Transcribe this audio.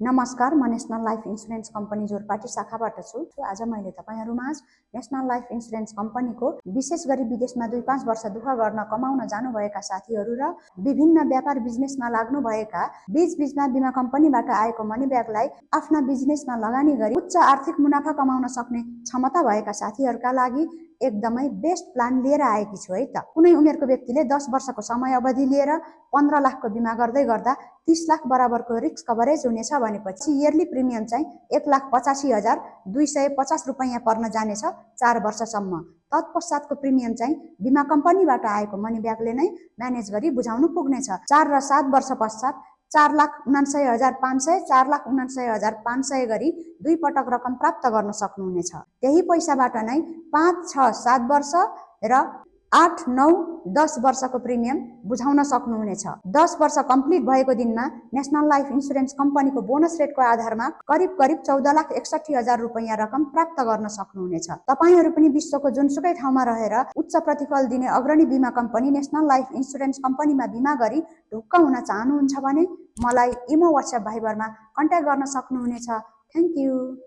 नमस्कार, म national life insurance company Jorpati शाखाबाट छु। आज मैले तपाईहरुमाझ नेसनल लाइफ इन्सुरेन्स कम्पनीको विशेष गरी विदेशमा 2-5 वर्ष दुःख गर्न कमाउन जानुभएका साथीहरू र विभिन्न व्यापार बिजनेसमा लाग्नुभएका बीचबीचमा बीमा कम्पनीबाट आएको मनी ब्यागलाई आफ्ना बिजनेसमा लगानी गरी उच्च आर्थिक मुनाफा कमाउन सक्ने क्षमता भएका साथीहरूका लागि एकदमै बेस्ट प्लान लिएर आएकी छु है त। कुनै उमेरको व्यक्तिले 10 वर्षको समय अवधि लिएर 15 लाखको बिमा गर्दै गर्दा 30 लाख बराबरको रिस्क कभरेज हुनेछ भनेपछि इयरली प्रिमियम चाहिँ 1,85,250 रुपैयाँ पर्न जानेछ 4 वर्षसम्म। तत्पश्चातको प्रिमियम चाहिँ बिमा कम्पनीबाट आएको मनी ब्यागले नै म्यानेज गरी बुझाउनु पुग्नेछ। 4 र 7 वर्ष पश्चात 4,79,500, 4,79,500 गरी 2 पटक रकम प्राप्त गर्न सक्नुहुनेछ। त्यही पैसाबाट नै 5, 6, 7 वर्ष र 8, 9, 10 वर्षको प्रिमियम बुझाउन सक्नुहुनेछ। 10 वर्ष कम्प्लिट भएको दिनमा नेसनल लाइफ इन्सुरेन्स कम्पनीको बोनस रेटको आधारमा करिब 14,61,000 रुपैयाँ रकम प्राप्त गर्न सक्नुहुनेछ। तपाईहरु पनि विश्वको जुनसुकै ठाउँमा रहेर उच्च प्रतिफल दिने अग्रणी बिमा कम्पनी नेसनल लाइफ इन्सुरेन्स कम्पनीमा बिमा गरी ढुक्क हुन चाहनुहुन्छ भने मलाई इमो, व्हाट्सएप, भाइबरमा कन्ट्याक्ट गर्न सक्नुहुनेछ। Thank you.